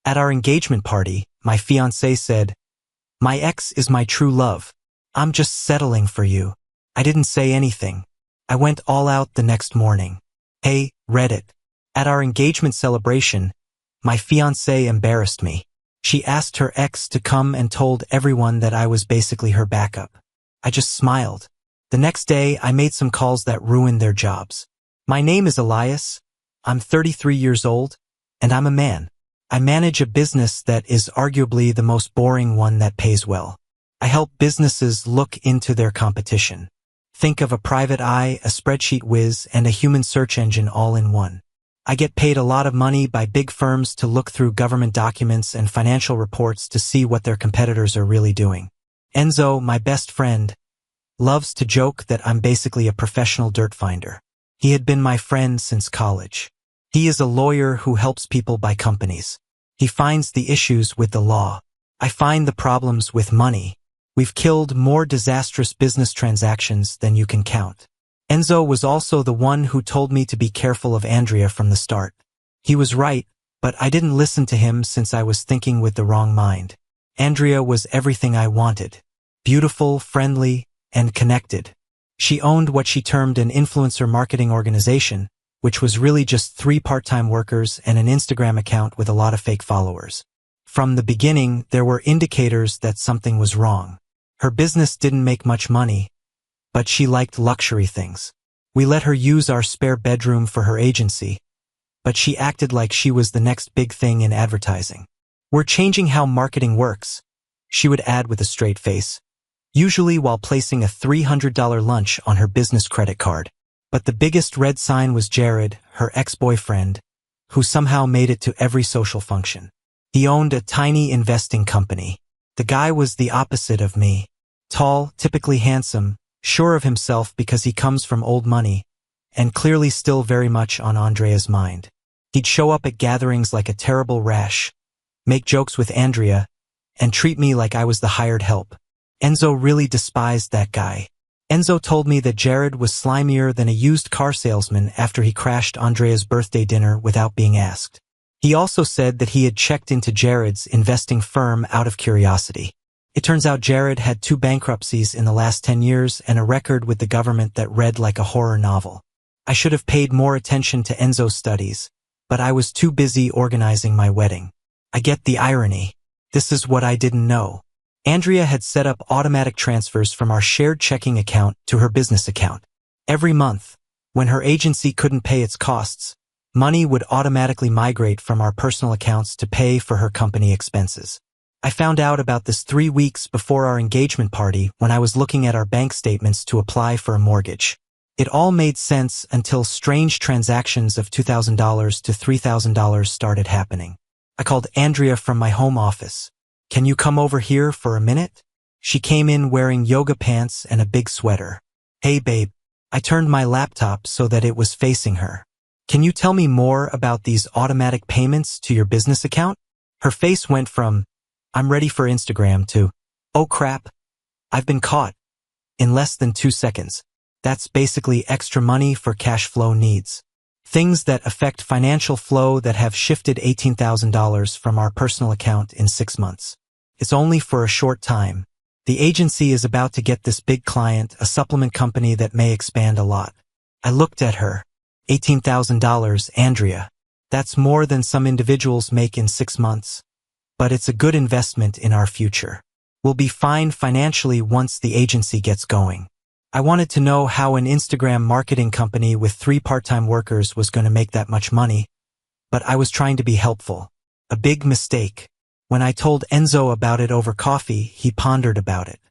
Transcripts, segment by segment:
At our engagement party, my fiancé said, "My ex is my true love. I'm just settling for you." I didn't say anything. I went all out the next morning. Hey, Reddit. At our engagement celebration, my fiancé embarrassed me. She asked her ex to come and told everyone that I was basically her backup. I just smiled. The next day, I made some calls that ruined their jobs. My name is Elias. I'm 33 years old, and I'm a man. I manage a business that is arguably the most boring one that pays well. I help businesses look into their competition. Think of a private eye, a spreadsheet whiz, and a human search engine all in one. I get paid a lot of money by big firms to look through government documents and financial reports to see what their competitors are really doing. Enzo, my best friend, loves to joke that I'm basically a professional dirt finder. He had been my friend since college. He is a lawyer who helps people buy companies. He finds the issues with the law. I find the problems with money. We've killed more disastrous business transactions than you can count. Enzo was also the one who told me to be careful of Andrea from the start. He was right, but I didn't listen to him since I was thinking with the wrong mind. Andrea was everything I wanted. Beautiful, friendly, and connected. She owned what she termed an influencer marketing organization, which was really just 3 part-time workers and an Instagram account with a lot of fake followers. From the beginning, there were indicators that something was wrong. Her business didn't make much money, but she liked luxury things. We let her use our spare bedroom for her agency, but she acted like she was the next big thing in advertising. "We're changing how marketing works," she would add with a straight face, usually while placing a $300 lunch on her business credit card. But the biggest red sign was Jared, her ex-boyfriend, who somehow made it to every social function. He owned a tiny investing company. The guy was the opposite of me. Tall, typically handsome, sure of himself because he comes from old money, and clearly still very much on Andrea's mind. He'd show up at gatherings like a terrible rash, make jokes with Andrea, and treat me like I was the hired help. Enzo really despised that guy. Enzo told me that Jared was slimier than a used car salesman after he crashed Andrea's birthday dinner without being asked. He also said that he had checked into Jared's investing firm out of curiosity. It turns out Jared had 2 bankruptcies in the last 10 years and a record with the government that read like a horror novel. I should have paid more attention to Enzo's studies, but I was too busy organizing my wedding. I get the irony. This is what I didn't know. Andrea had set up automatic transfers from our shared checking account to her business account. Every month, when her agency couldn't pay its costs, money would automatically migrate from our personal accounts to pay for her company expenses. I found out about this 3 weeks before our engagement party when I was looking at our bank statements to apply for a mortgage. It all made sense until strange transactions of $2,000 to $3,000 started happening. I called Andrea from my home office. "Can you come over here for a minute?" She came in wearing yoga pants and a big sweater. "Hey babe." I turned my laptop so that it was facing her. "Can you tell me more about these automatic payments to your business account?" Her face went from, "I'm ready for Instagram," to, "Oh crap, I've been caught," in less than 2 seconds. That's basically extra money for cash flow needs. Things that affect financial flow that have shifted $18,000 from our personal account in 6 months. It's only for a short time. The agency is about to get this big client, a supplement company that may expand a lot. I looked at her. $18,000, Andrea. That's more than some individuals make in 6 months. But it's a good investment in our future. We'll be fine financially once the agency gets going. I wanted to know how an Instagram marketing company with 3 part-time workers was going to make that much money, but I was trying to be helpful. A big mistake. When I told Enzo about it over coffee, he pondered about it.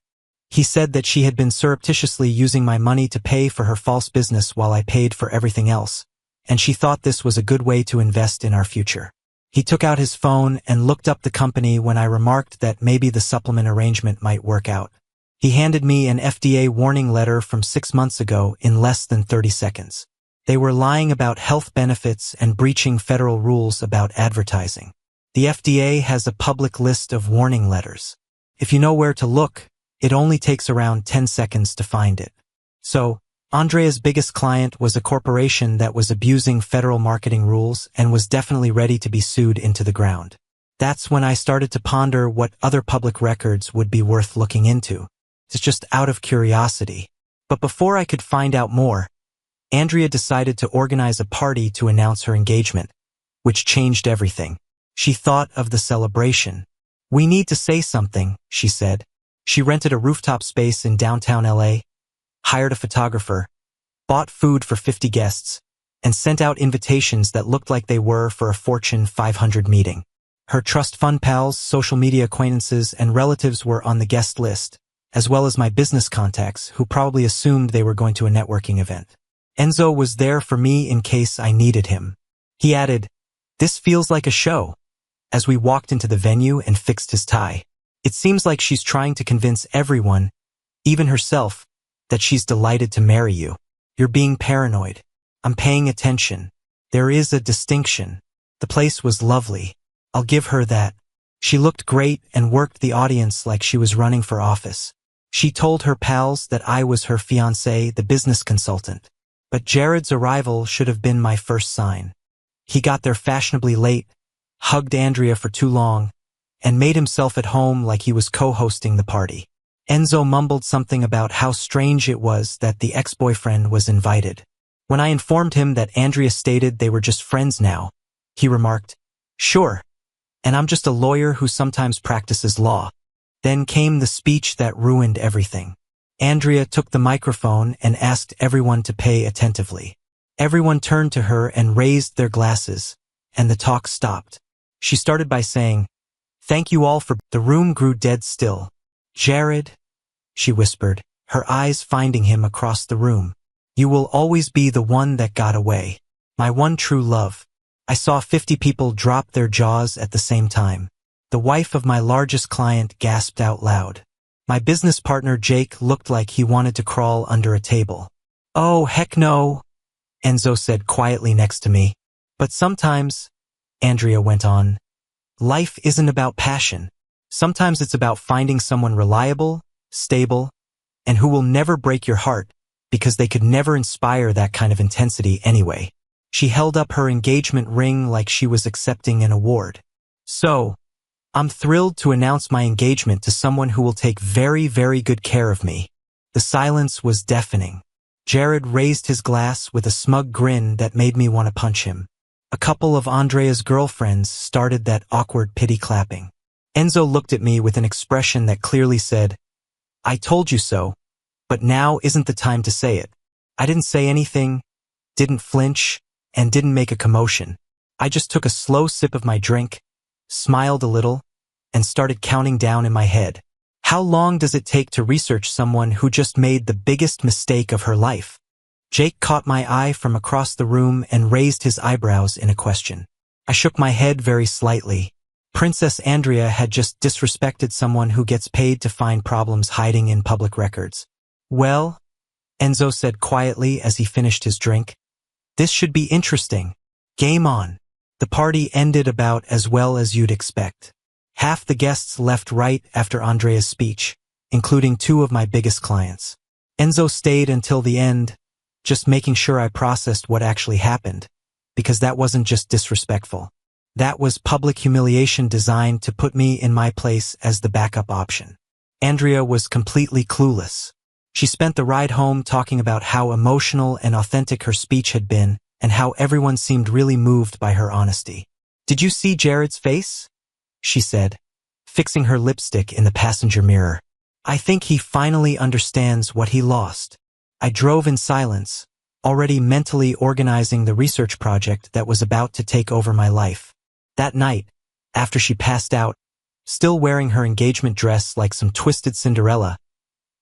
He said that she had been surreptitiously using my money to pay for her false business while I paid for everything else, and she thought this was a good way to invest in our future. He took out his phone and looked up the company when I remarked that maybe the supplement arrangement might work out. He handed me an FDA warning letter from 6 months ago in less than 30 seconds. They were lying about health benefits and breaching federal rules about advertising. The FDA has a public list of warning letters. If you know where to look, it only takes around 10 seconds to find it. So, Andrea's biggest client was a corporation that was abusing federal marketing rules and was definitely ready to be sued into the ground. That's when I started to ponder what other public records would be worth looking into. It's just out of curiosity. But before I could find out more, Andrea decided to organize a party to announce her engagement, which changed everything. She thought of the celebration. "We need to say something," she said. She rented a rooftop space in downtown LA, hired a photographer, bought food for 50 guests, and sent out invitations that looked like they were for a Fortune 500 meeting. Her trust fund pals, social media acquaintances, and relatives were on the guest list, as well as my business contacts, who probably assumed they were going to a networking event. Enzo was there for me in case I needed him. He added, "This feels like a show," as we walked into the venue and fixed his tie. "It seems like she's trying to convince everyone, even herself, that she's delighted to marry you. You're being paranoid. I'm paying attention. There is a distinction." The place was lovely. I'll give her that. She looked great and worked the audience like she was running for office. She told her pals that I was her fiancé, the business consultant. But Jared's arrival should have been my first sign. He got there fashionably late, hugged Andrea for too long, and made himself at home like he was co-hosting the party. Enzo mumbled something about how strange it was that the ex-boyfriend was invited. When I informed him that Andrea stated they were just friends now, he remarked, "Sure, and I'm just a lawyer who sometimes practices law." Then came the speech that ruined everything. Andrea took the microphone and asked everyone to pay attentively. Everyone turned to her and raised their glasses, and the talk stopped. She started by saying, "Thank you all for—" The room grew dead still. "Jared," she whispered, her eyes finding him across the room. "You will always be the one that got away. My one true love." I saw 50 people drop their jaws at the same time. The wife of my largest client gasped out loud. My business partner Jake looked like he wanted to crawl under a table. "Oh, heck no," Enzo said quietly next to me. "But sometimes," Andrea went on, "life isn't about passion. Sometimes it's about finding someone reliable, stable, and who will never break your heart, because they could never inspire that kind of intensity anyway." She held up her engagement ring like she was accepting an award. "So, I'm thrilled to announce my engagement to someone who will take very, very good care of me." The silence was deafening. Jared raised his glass with a smug grin that made me want to punch him. A couple of Andrea's girlfriends started that awkward pity clapping. Enzo looked at me with an expression that clearly said, "I told you so, but now isn't the time to say it." I didn't say anything, didn't flinch, and didn't make a commotion. I just took a slow sip of my drink, smiled a little, and started counting down in my head. How long does it take to research someone who just made the biggest mistake of her life? Jake caught my eye from across the room and raised his eyebrows in a question. I shook my head very slightly. Princess Andrea had just disrespected someone who gets paid to find problems hiding in public records. "Well," Enzo said quietly as he finished his drink, "this should be interesting. Game on." The party ended about as well as you'd expect. Half the guests left right after Andrea's speech, including 2 of my biggest clients. Enzo stayed until the end, just making sure I processed what actually happened, because that wasn't just disrespectful. That was public humiliation designed to put me in my place as the backup option. Andrea was completely clueless. She spent the ride home talking about how emotional and authentic her speech had been, and how everyone seemed really moved by her honesty. "Did you see Jared's face?" she said, fixing her lipstick in the passenger mirror. "I think he finally understands what he lost." I drove in silence, already mentally organizing the research project that was about to take over my life. That night, after she passed out, still wearing her engagement dress like some twisted Cinderella,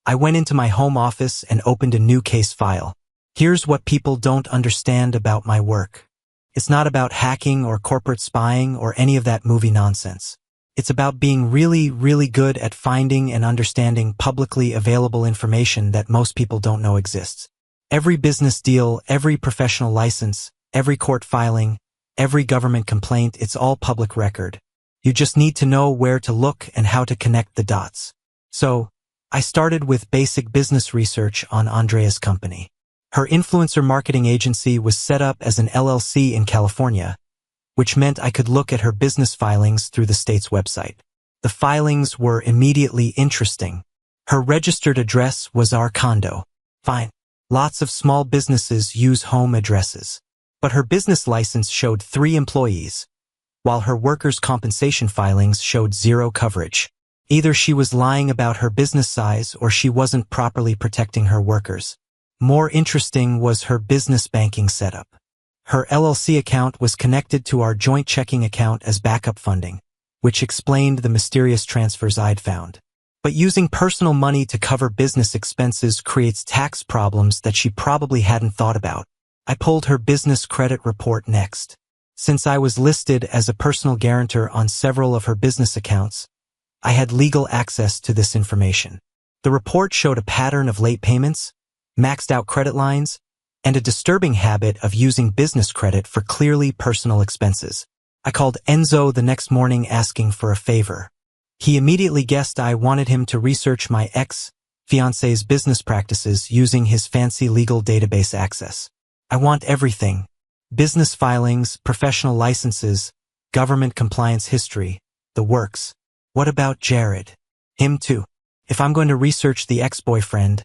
I went into my home office and opened a new case file. Here's what people don't understand about my work. It's not about hacking or corporate spying or any of that movie nonsense. It's about being really, really good at finding and understanding publicly available information that most people don't know exists. Every business deal, every professional license, every court filing, every government complaint, it's all public record. You just need to know where to look and how to connect the dots. So, I started with basic business research on Andrea's company. Her influencer marketing agency was set up as an LLC in California, which meant I could look at her business filings through the state's website. The filings were immediately interesting. Her registered address was our condo. Fine. Lots of small businesses use home addresses. But her business license showed 3 employees, while her workers' compensation filings showed 0 coverage. Either she was lying about her business size or she wasn't properly protecting her workers. More interesting was her business banking setup. Her LLC account was connected to our joint checking account as backup funding, which explained the mysterious transfers I'd found. But using personal money to cover business expenses creates tax problems that she probably hadn't thought about. I pulled her business credit report next. Since I was listed as a personal guarantor on several of her business accounts, I had legal access to this information. The report showed a pattern of late payments, maxed out credit lines, and a disturbing habit of using business credit for clearly personal expenses. I called Enzo the next morning asking for a favor. He immediately guessed I wanted him to research my ex-fiancée's business practices using his fancy legal database access. I want everything. Business filings, professional licenses, government compliance history, the works. What about Jared? Him too. If I'm going to research the ex-boyfriend,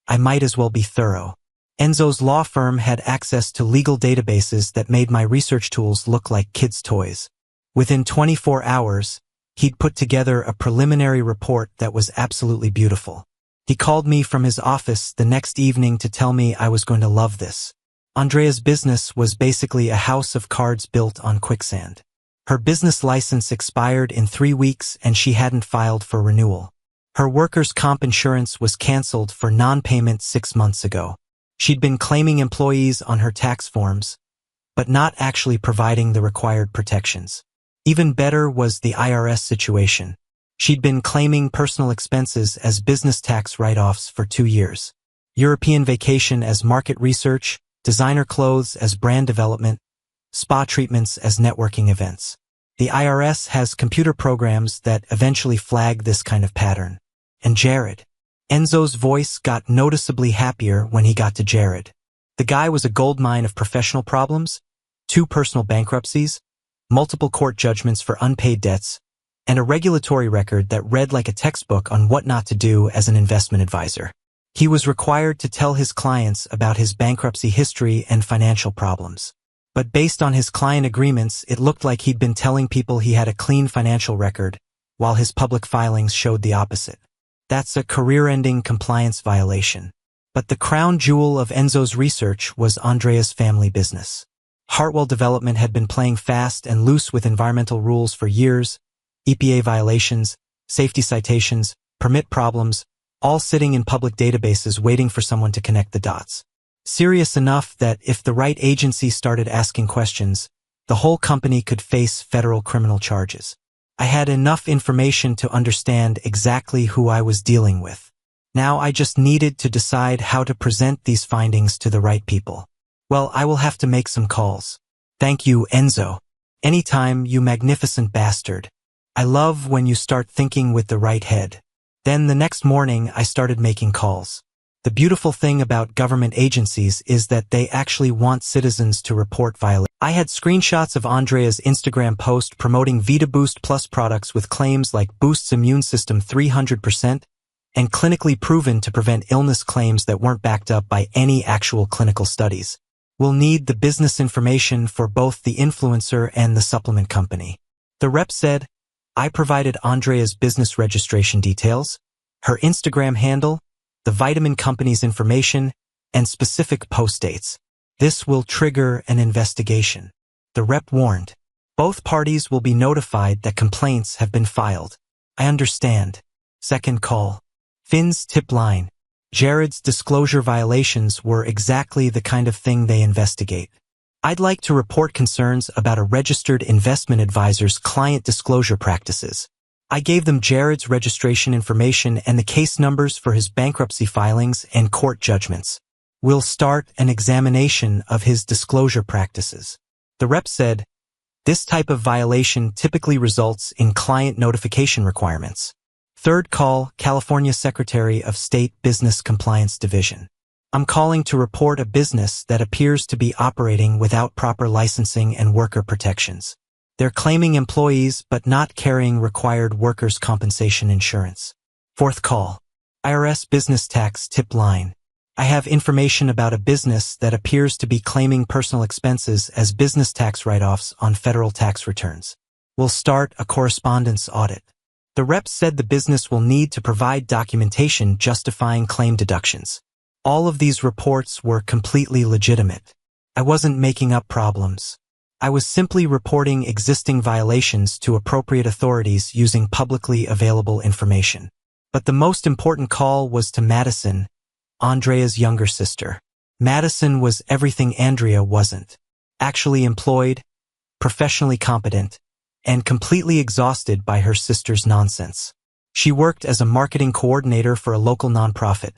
I might as well be thorough. Enzo's law firm had access to legal databases that made my research tools look like kids' toys. Within 24 hours, he'd put together a preliminary report that was absolutely beautiful. He called me from his office the next evening to tell me I was going to love this. Andrea's business was basically a house of cards built on quicksand. Her business license expired in 3 weeks and she hadn't filed for renewal. Her workers' comp insurance was canceled for non-payment 6 months ago. She'd been claiming employees on her tax forms, but not actually providing the required protections. Even better was the IRS situation. She'd been claiming personal expenses as business tax write-offs for 2 years. European vacation as market research, designer clothes as brand development, spa treatments as networking events. The IRS has computer programs that eventually flag this kind of pattern. And Jared. Enzo's voice got noticeably happier when he got to Jared. The guy was a goldmine of professional problems, 2 personal bankruptcies, multiple court judgments for unpaid debts, and a regulatory record that read like a textbook on what not to do as an investment advisor. He was required to tell his clients about his bankruptcy history and financial problems. But based on his client agreements, it looked like he'd been telling people he had a clean financial record, while his public filings showed the opposite. That's a career-ending compliance violation. But the crown jewel of Enzo's research was Andrea's family business. Hartwell Development had been playing fast and loose with environmental rules for years, EPA violations, safety citations, permit problems, all sitting in public databases waiting for someone to connect the dots. Serious enough that if the right agency started asking questions, the whole company could face federal criminal charges. I had enough information to understand exactly who I was dealing with. Now I just needed to decide how to present these findings to the right people. Well, I will have to make some calls. Thank you, Enzo. Anytime, you magnificent bastard. I love when you start thinking with the right head. Then the next morning, I started making calls. The beautiful thing about government agencies is that they actually want citizens to report violations. I had screenshots of Andrea's Instagram post promoting Vita Boost Plus products with claims like boosts immune system 300% and clinically proven to prevent illness claims that weren't backed up by any actual clinical studies. We'll need the business information for both the influencer and the supplement company. The rep said, I provided Andrea's business registration details, her Instagram handle, the vitamin company's information, and specific post dates. This will trigger an investigation. The rep warned. Both parties will be notified that complaints have been filed. I understand. Second call. Finn's tip line. Jared's disclosure violations were exactly the kind of thing they investigate. I'd like to report concerns about a registered investment advisor's client disclosure practices. I gave them Jared's registration information and the case numbers for his bankruptcy filings and court judgments. We'll start an examination of his disclosure practices. The rep said, this type of violation typically results in client notification requirements. Third call, California Secretary of State Business Compliance Division. I'm calling to report a business that appears to be operating without proper licensing and worker protections. They're claiming employees but not carrying required workers' compensation insurance. Fourth call. IRS business tax tip line. I have information about a business that appears to be claiming personal expenses as business tax write-offs on federal tax returns. We'll start a correspondence audit. The rep said the business will need to provide documentation justifying claim deductions. All of these reports were completely legitimate. I wasn't making up problems. I was simply reporting existing violations to appropriate authorities using publicly available information. But the most important call was to Madison, Andrea's younger sister. Madison was everything Andrea wasn't. Actually employed, professionally competent, and completely exhausted by her sister's nonsense. She worked as a marketing coordinator for a local nonprofit,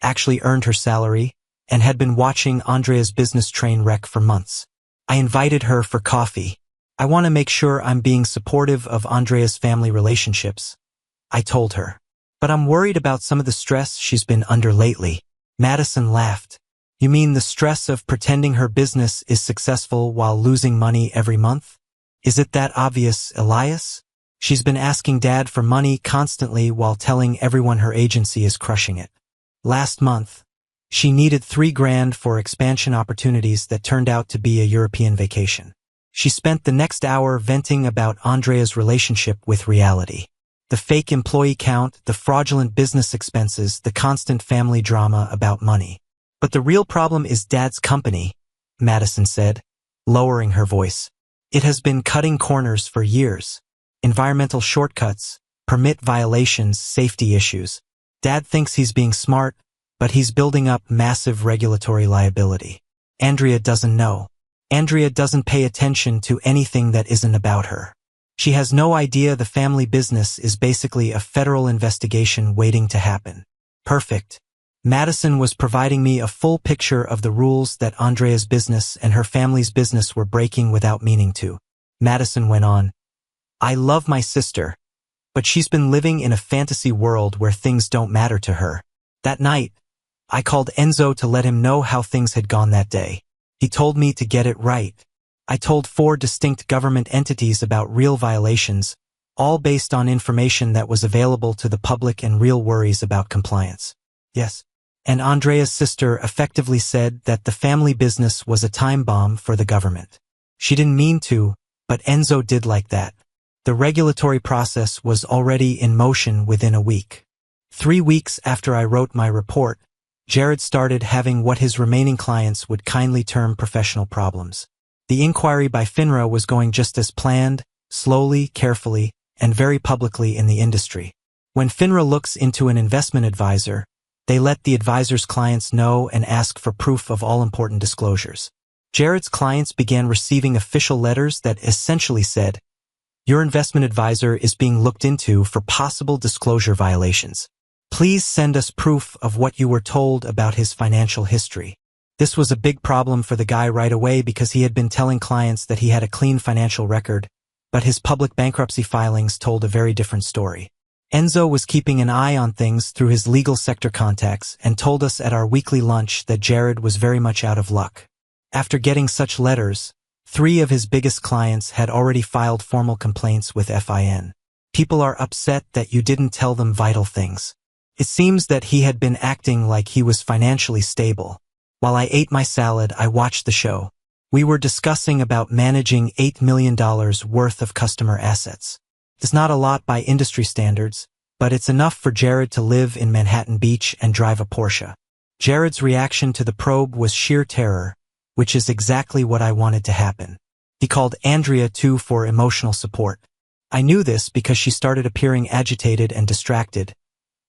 actually earned her salary, and had been watching Andrea's business train wreck for months. I invited her for coffee. I want to make sure I'm being supportive of Andrea's family relationships, I told her. But I'm worried about some of the stress she's been under lately. Madison laughed. You mean the stress of pretending her business is successful while losing money every month? Is it that obvious, Elias? She's been asking Dad for money constantly while telling everyone her agency is crushing it. Last month, she needed $3,000 for expansion opportunities that turned out to be a European vacation. She spent the next hour venting about Andrea's relationship with reality. The fake employee count, the fraudulent business expenses, the constant family drama about money. But the real problem is Dad's company, Madison said, lowering her voice. It has been cutting corners for years. Environmental shortcuts, permit violations, safety issues. Dad thinks he's being smart, but he's building up massive regulatory liability. Andrea doesn't know. Andrea doesn't pay attention to anything that isn't about her. She has no idea the family business is basically a federal investigation waiting to happen. Perfect. Madison was providing me a full picture of the rules that Andrea's business and her family's business were breaking without meaning to. Madison went on, I love my sister, but she's been living in a fantasy world where things don't matter to her. That night, I called Enzo to let him know how things had gone that day. He told me to get it right. I told 4 distinct government entities about real violations, all based on information that was available to the public and real worries about compliance. Yes. And Andrea's sister effectively said that the family business was a time bomb for the government. She didn't mean to, but Enzo did like that. The regulatory process was already in motion within a week. 3 weeks after I wrote my report, Jared started having what his remaining clients would kindly term professional problems. The inquiry by FINRA was going just as planned, slowly, carefully, and very publicly in the industry. When FINRA looks into an investment advisor, they let the advisor's clients know and ask for proof of all important disclosures. Jared's clients began receiving official letters that essentially said, your investment advisor is being looked into for possible disclosure violations. Please send us proof of what you were told about his financial history. This was a big problem for the guy right away because he had been telling clients that he had a clean financial record, but his public bankruptcy filings told a very different story. Enzo was keeping an eye on things through his legal sector contacts and told us at our weekly lunch that Jared was very much out of luck. After getting such letters, 3 of his biggest clients had already filed formal complaints with FIN. People are upset that you didn't tell them vital things. It seems that he had been acting like he was financially stable. While I ate my salad, I watched the show. We were discussing about managing $8 million worth of customer assets. It's not a lot by industry standards, but it's enough for Jared to live in Manhattan Beach and drive a Porsche. Jared's reaction to the probe was sheer terror, which is exactly what I wanted to happen. He called Andrea too for emotional support. I knew this because she started appearing agitated and distracted,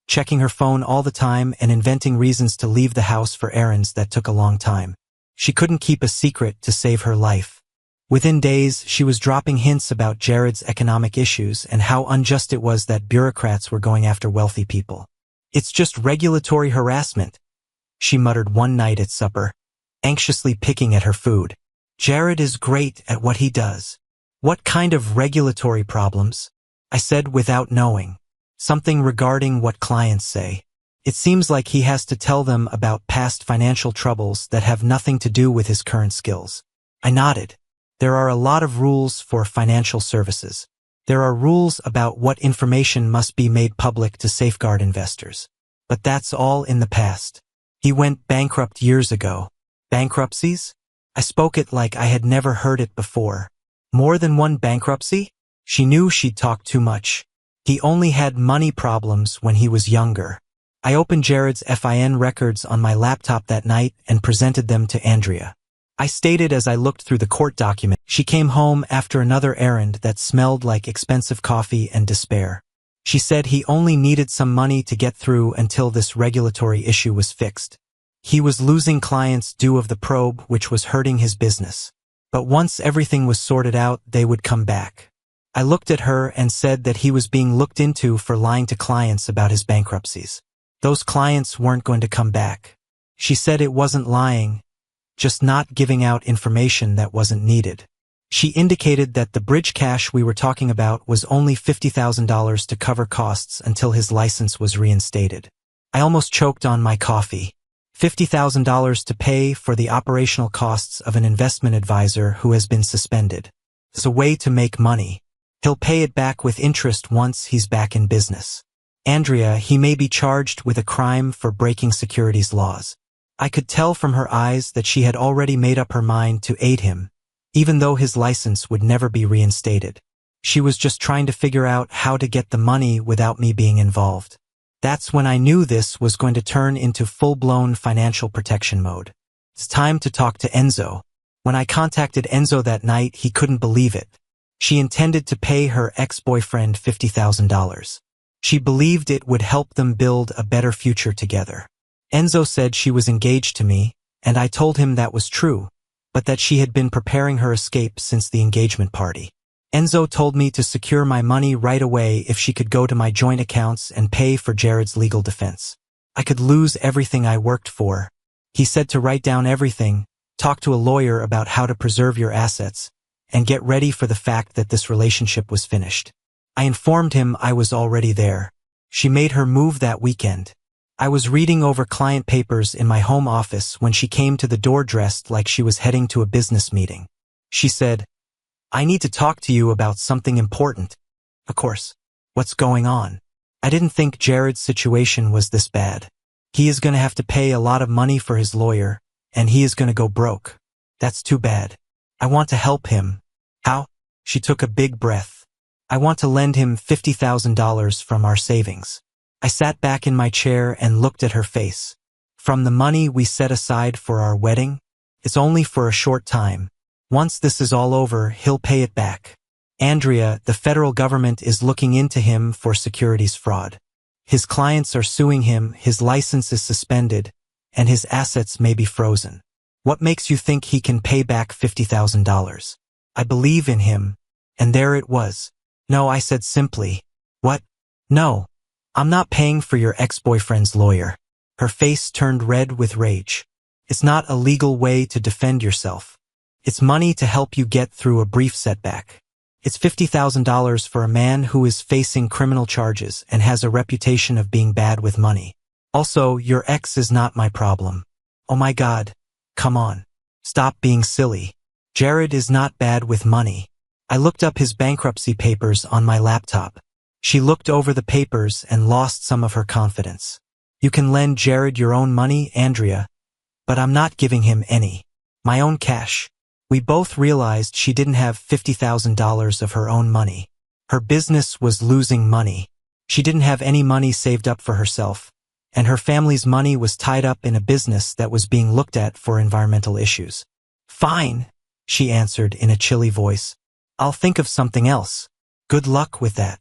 checking her phone all the time and inventing reasons to leave the house for errands that took a long time. She couldn't keep a secret to save her life. Within days, she was dropping hints about Jared's economic issues and how unjust it was that bureaucrats were going after wealthy people. It's just regulatory harassment, she muttered one night at supper, anxiously picking at her food. Jared is great at what he does. What kind of regulatory problems? I said without knowing. Something regarding what clients say. It seems like he has to tell them about past financial troubles that have nothing to do with his current skills. I nodded. There are a lot of rules for financial services. There are rules about what information must be made public to safeguard investors. But that's all in the past. He went bankrupt years ago. Bankruptcies? I spoke it like I had never heard it before. More than one bankruptcy? She knew she'd talked too much. He only had money problems when he was younger. I opened Jared's FIN records on my laptop that night and presented them to Andrea. I stated as I looked through the court document, she came home after another errand that smelled like expensive coffee and despair. She said he only needed some money to get through until this regulatory issue was fixed. He was losing clients due of the probe, which was hurting his business. But once everything was sorted out, they would come back. I looked at her and said that he was being looked into for lying to clients about his bankruptcies. Those clients weren't going to come back. She said it wasn't lying, just not giving out information that wasn't needed. She indicated that the bridge cash we were talking about was only $50,000 to cover costs until his license was reinstated. I almost choked on my coffee. $50,000 to pay for the operational costs of an investment advisor who has been suspended. It's a way to make money. He'll pay it back with interest once he's back in business. Andrea, he may be charged with a crime for breaking securities laws. I could tell from her eyes that she had already made up her mind to aid him, even though his license would never be reinstated. She was just trying to figure out how to get the money without me being involved. That's when I knew this was going to turn into full-blown financial protection mode. It's time to talk to Enzo. When I contacted Enzo that night, he couldn't believe it. She intended to pay her ex-boyfriend $50,000. She believed it would help them build a better future together. Enzo said she was engaged to me, and I told him that was true, but that she had been preparing her escape since the engagement party. Enzo told me to secure my money right away if she could go to my joint accounts and pay for Jared's legal defense. I could lose everything I worked for. He said to write down everything, talk to a lawyer about how to preserve your assets, and get ready for the fact that this relationship was finished. I informed him I was already there. She made her move that weekend. I was reading over client papers in my home office when she came to the door dressed like she was heading to a business meeting. She said, "I need to talk to you about something important." Of course. What's going on? I didn't think Jared's situation was this bad. He is going to have to pay a lot of money for his lawyer, and he is going to go broke. That's too bad. I want to help him. How? She took a big breath. I want to lend him $50,000 from our savings. I sat back in my chair and looked at her face. From the money we set aside for our wedding? It's only for a short time. Once this is all over, he'll pay it back. Andrea, the federal government is looking into him for securities fraud. His clients are suing him, his license is suspended, and his assets may be frozen. What makes you think he can pay back $50,000? I believe in him. And there it was. No, I said simply. What? No. I'm not paying for your ex-boyfriend's lawyer. Her face turned red with rage. It's not a legal way to defend yourself. It's money to help you get through a brief setback. It's $50,000 for a man who is facing criminal charges and has a reputation of being bad with money. Also, your ex is not my problem. Oh my God. Come on. Stop being silly. Jared is not bad with money. I looked up his bankruptcy papers on my laptop. She looked over the papers and lost some of her confidence. You can lend Jared your own money, Andrea, but I'm not giving him any. My own cash. We both realized she didn't have $50,000 of her own money. Her business was losing money. She didn't have any money saved up for herself, and her family's money was tied up in a business that was being looked at for environmental issues. Fine, she answered in a chilly voice. I'll think of something else. Good luck with that.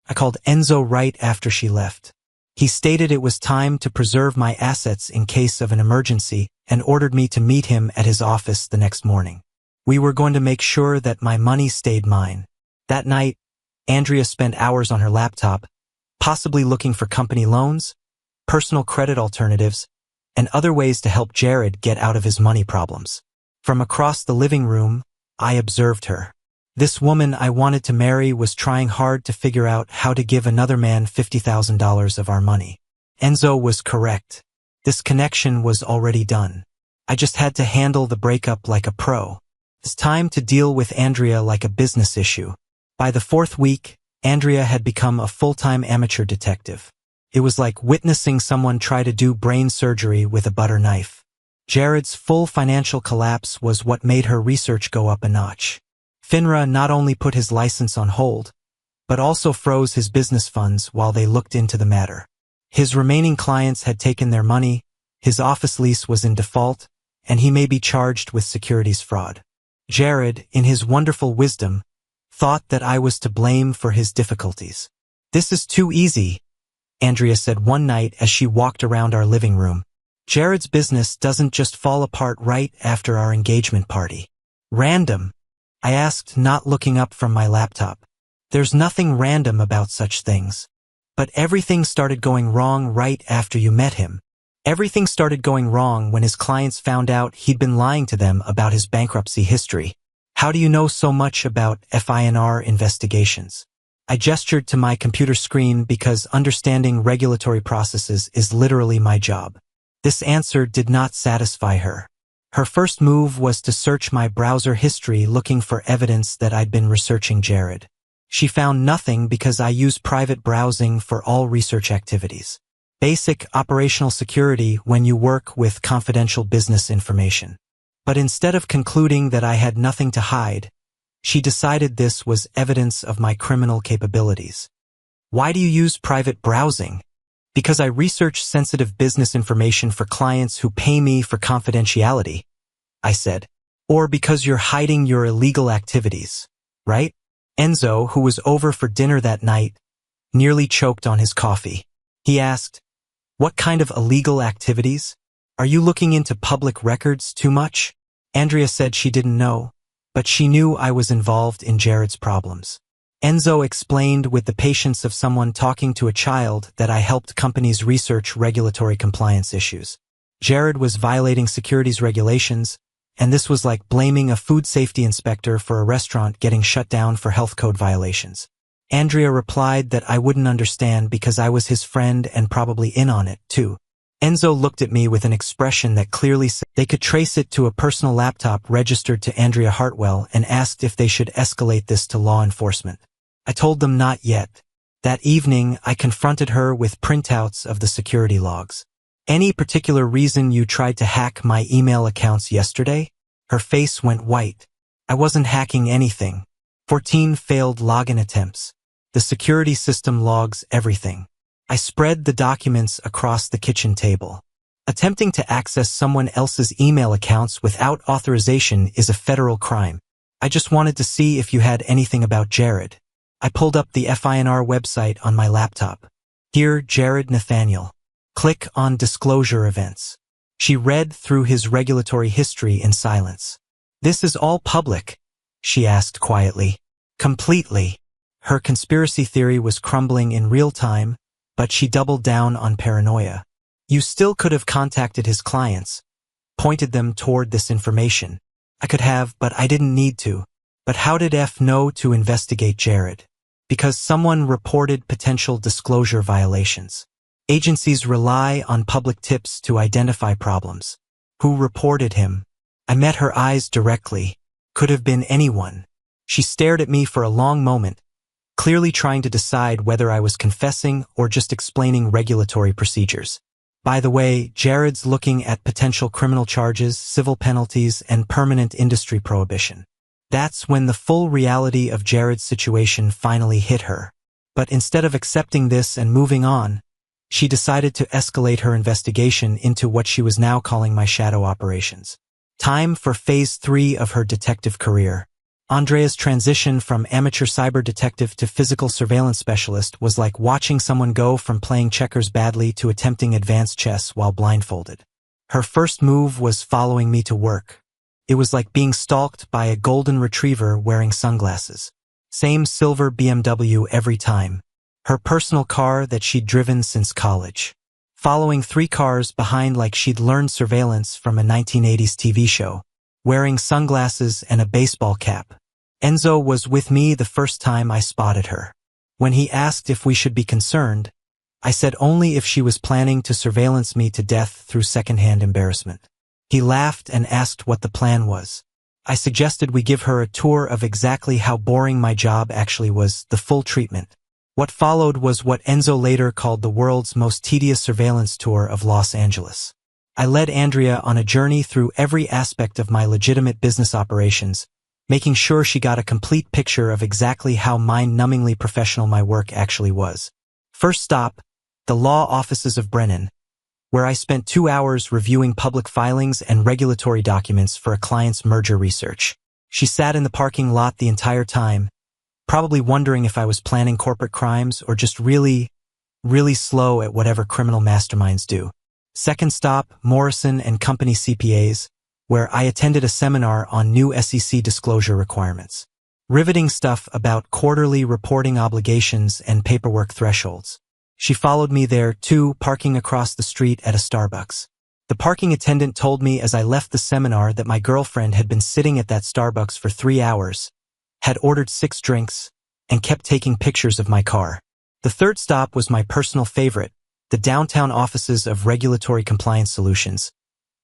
I called Enzo right after she left. He stated it was time to preserve my assets in case of an emergency and ordered me to meet him at his office the next morning. We were going to make sure that my money stayed mine. That night, Andrea spent hours on her laptop, possibly looking for company loans, personal credit alternatives, and other ways to help Jared get out of his money problems. From across the living room, I observed her. This woman I wanted to marry was trying hard to figure out how to give another man $50,000 of our money. Enzo was correct. This connection was already done. I just had to handle the breakup like a pro. It's time to deal with Andrea like a business issue. By the 4th week, Andrea had become a full-time amateur detective. It was like witnessing someone try to do brain surgery with a butter knife. Jared's full financial collapse was what made her research go up a notch. FINRA not only put his license on hold, but also froze his business funds while they looked into the matter. His remaining clients had taken their money, his office lease was in default, and he may be charged with securities fraud. Jared, in his wonderful wisdom, thought that I was to blame for his difficulties. "This is too easy," Andrea said one night as she walked around our living room. "Jared's business doesn't just fall apart right after our engagement party." "Random?" I asked, not looking up from my laptop. "There's nothing random about such things. But everything started going wrong right after you met him. Everything started going wrong when his clients found out he'd been lying to them about his bankruptcy history. How do you know so much about FINR investigations?" I gestured to my computer screen because understanding regulatory processes is literally my job. This answer did not satisfy her. Her first move was to search my browser history looking for evidence that I'd been researching Jared. She found nothing because I use private browsing for all research activities. Basic operational security when you work with confidential business information. But instead of concluding that I had nothing to hide, she decided this was evidence of my criminal capabilities. "Why do you use private browsing?" "Because I research sensitive business information for clients who pay me for confidentiality," I said. "Or because you're hiding your illegal activities, right?" Enzo, who was over for dinner that night, nearly choked on his coffee. He asked, "What kind of illegal activities? Are you looking into public records too much?" Andrea said she didn't know, but she knew I was involved in Jared's problems. Enzo explained with the patience of someone talking to a child that I helped companies research regulatory compliance issues. Jared was violating securities regulations, and this was like blaming a food safety inspector for a restaurant getting shut down for health code violations. Andrea replied that I wouldn't understand because I was his friend and probably in on it, too. Enzo looked at me with an expression that clearly said they could trace it to a personal laptop registered to Andrea Hartwell and asked if they should escalate this to law enforcement. I told them not yet. That evening, I confronted her with printouts of the security logs. "Any particular reason you tried to hack my email accounts yesterday?" Her face went white. "I wasn't hacking anything. 14 failed login attempts. The security system logs everything." I spread the documents across the kitchen table. Attempting to access someone else's email accounts without authorization is a federal crime. I just wanted to see if you had anything about Jared. I pulled up the FINR website on my laptop. "Here, Jared Nathaniel. Click on Disclosure Events." She read through his regulatory history in silence. "This is all public?" she asked quietly. "Completely." Her conspiracy theory was crumbling in real time, but she doubled down on paranoia. "You still could have contacted his clients, pointed them toward this information." "I could have, but I didn't need to." "But how did F know to investigate Jared?" "Because someone reported potential disclosure violations. Agencies rely on public tips to identify problems." "Who reported him?" I met her eyes directly. "Could have been anyone." She stared at me for a long moment, clearly trying to decide whether I was confessing or just explaining regulatory procedures. "By the way, Jared's looking at potential criminal charges, civil penalties, and permanent industry prohibition." That's when the full reality of Jared's situation finally hit her. But instead of accepting this and moving on, she decided to escalate her investigation into what she was now calling my shadow operations. Time for phase 3 of her detective career. Andrea's transition from amateur cyber detective to physical surveillance specialist was like watching someone go from playing checkers badly to attempting advanced chess while blindfolded. Her first move was following me to work. It was like being stalked by a golden retriever wearing sunglasses. Same silver BMW every time. Her personal car that she'd driven since college. Following 3 cars behind like she'd learned surveillance from a 1980s TV show. Wearing sunglasses and a baseball cap. Enzo was with me the first time I spotted her. When he asked if we should be concerned, I said only if she was planning to surveillance me to death through secondhand embarrassment. He laughed and asked what the plan was. I suggested we give her a tour of exactly how boring my job actually was, the full treatment. What followed was what Enzo later called the world's most tedious surveillance tour of Los Angeles. I led Andrea on a journey through every aspect of my legitimate business operations, making sure she got a complete picture of exactly how mind-numbingly professional my work actually was. First stop, the law offices of Brennan, where I spent 2 hours reviewing public filings and regulatory documents for a client's merger research. She sat in the parking lot the entire time, probably wondering if I was planning corporate crimes or just really slow at whatever criminal masterminds do. Second stop, Morrison and Company CPAs, where I attended a seminar on new SEC disclosure requirements. Riveting stuff about quarterly reporting obligations and paperwork thresholds. She followed me there, too, parking across the street at a Starbucks. The parking attendant told me as I left the seminar that my girlfriend had been sitting at that Starbucks for 3 hours, had ordered 6 drinks, and kept taking pictures of my car. The third stop was my personal favorite, the downtown offices of Regulatory Compliance Solutions,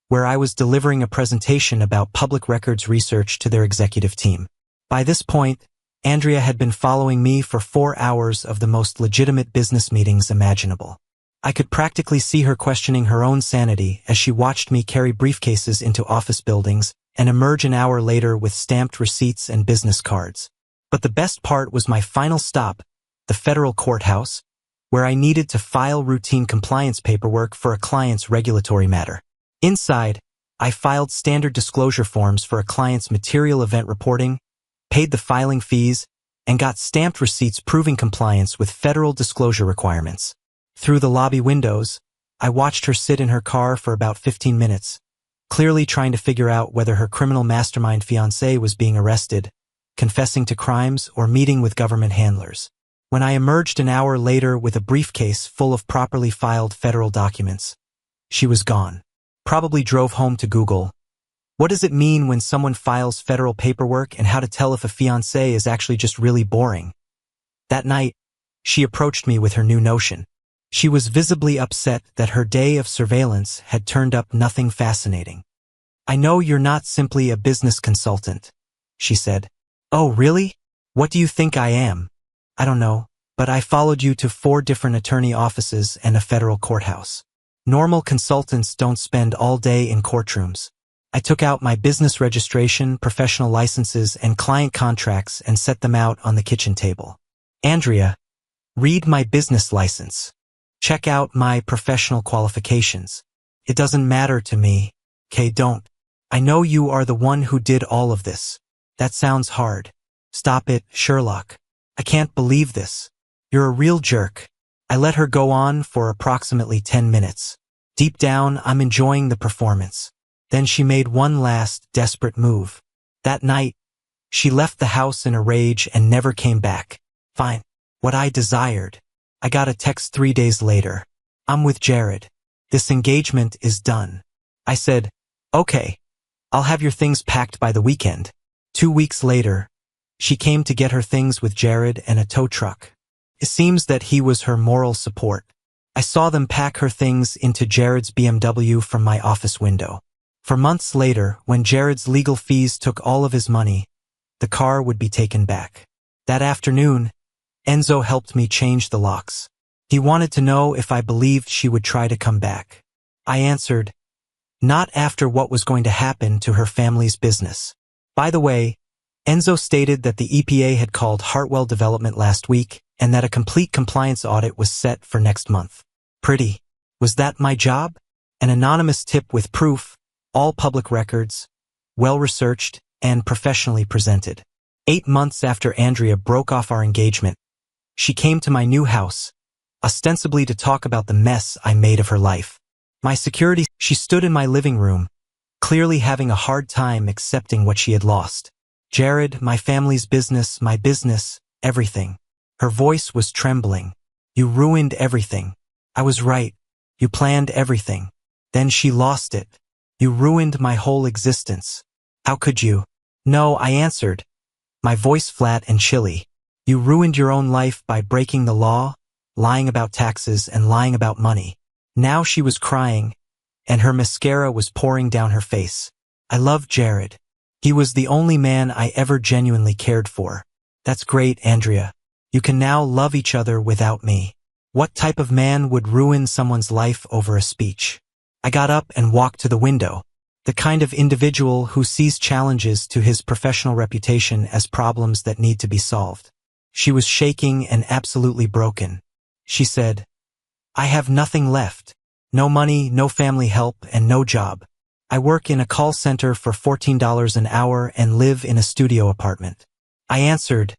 where I was delivering a presentation about public records research to their executive team. By this point, Andrea had been following me for 4 hours of the most legitimate business meetings imaginable. I could practically see her questioning her own sanity as she watched me carry briefcases into office buildings and emerge an hour later with stamped receipts and business cards. But the best part was my final stop, the federal courthouse, where I needed to file routine compliance paperwork for a client's regulatory matter. Inside, I filed standard disclosure forms for a client's material event reporting, paid the filing fees, and got stamped receipts proving compliance with federal disclosure requirements. Through the lobby windows, I watched her sit in her car for about 15 minutes, clearly trying to figure out whether her criminal mastermind fiancé was being arrested, confessing to crimes, or meeting with government handlers. When I emerged an hour later with a briefcase full of properly filed federal documents, she was gone. Probably drove home to Google, what does it mean when someone files federal paperwork and how to tell if a fiancé is actually just really boring? That night, she approached me with her new notion. She was visibly upset that her day of surveillance had turned up nothing fascinating. I know you're not simply a business consultant, she said. Oh, really? What do you think I am? I don't know, but I followed you to 4 different attorney offices and a federal courthouse. Normal consultants don't spend all day in courtrooms. I took out my business registration, professional licenses, and client contracts and set them out on the kitchen table. Andrea, read my business license. Check out my professional qualifications. It doesn't matter to me. Okay, don't. I know you are the one who did all of this. That sounds hard. Stop it, Sherlock. I can't believe this. You're a real jerk. I let her go on for approximately 10 minutes. Deep down, I'm enjoying the performance. Then she made one last, desperate move. That night, she left the house in a rage and never came back. Fine. What I desired. I got a text 3 days later. I'm with Jared. This engagement is done. I said, okay, I'll have your things packed by the weekend. 2 weeks later, she came to get her things with Jared and a tow truck. It seems that he was her moral support. I saw them pack her things into Jared's BMW from my office window. For months later, when Jared's legal fees took all of his money, the car would be taken back. That afternoon, Enzo helped me change the locks. He wanted to know if I believed she would try to come back. I answered, not after what was going to happen to her family's business. By the way, Enzo stated that the EPA had called Hartwell Development last week and that a complete compliance audit was set for next month. Pretty. Was that my job? An anonymous tip with proof, all public records, well-researched, and professionally presented. 8 months after Andrea broke off our engagement, she came to my new house, ostensibly to talk about the mess I made of her life. My security, she stood in my living room, clearly having a hard time accepting what she had lost. Jared, my family's business, my business, everything. Her voice was trembling. You ruined everything. I was right. You planned everything. Then she lost it. You ruined my whole existence. How could you? No, I answered, my voice flat and chilly. You ruined your own life by breaking the law, lying about taxes, and lying about money. Now she was crying, and her mascara was pouring down her face. I love Jared. He was the only man I ever genuinely cared for. That's great, Andrea. You can now love each other without me. What type of man would ruin someone's life over a speech? I got up and walked to the window. The kind of individual who sees challenges to his professional reputation as problems that need to be solved. She was shaking and absolutely broken. She said, I have nothing left. No money, no family help, and no job. I work in a call center for $14 an hour and live in a studio apartment. I answered,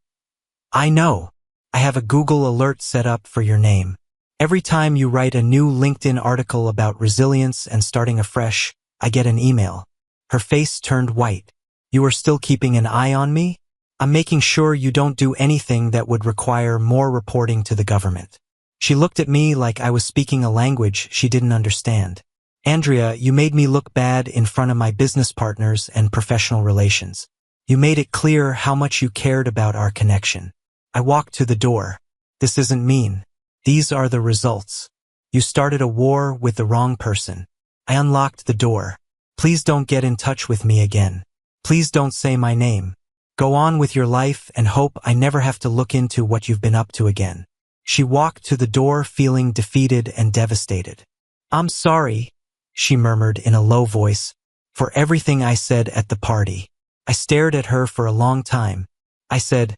I know. I have a Google alert set up for your name. Every time you write a new LinkedIn article about resilience and starting afresh, I get an email. Her face turned white. You are still keeping an eye on me? I'm making sure you don't do anything that would require more reporting to the government. She looked at me like I was speaking a language she didn't understand. Andrea, you made me look bad in front of my business partners and professional relations. You made it clear how much you cared about our connection. I walked to the door. This isn't mean. These are the results. You started a war with the wrong person. I unlocked the door. Please don't get in touch with me again. Please don't say my name. Go on with your life and hope I never have to look into what you've been up to again. She walked to the door feeling defeated and devastated. I'm sorry, she murmured in a low voice, for everything I said at the party. I stared at her for a long time. I said,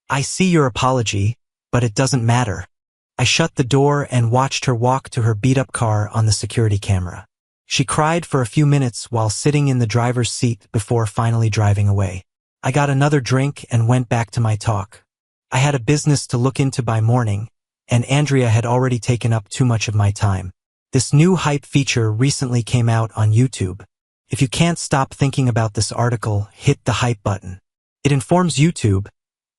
I see your apology, but it doesn't matter. I shut the door and watched her walk to her beat-up car on the security camera. She cried for a few minutes while sitting in the driver's seat before finally driving away. I got another drink and went back to my talk. I had a business to look into by morning, and Andrea had already taken up too much of my time. This new hype feature recently came out on YouTube. If you can't stop thinking about this article, hit the hype button. It informs YouTube,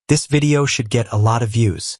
this video should get a lot of views.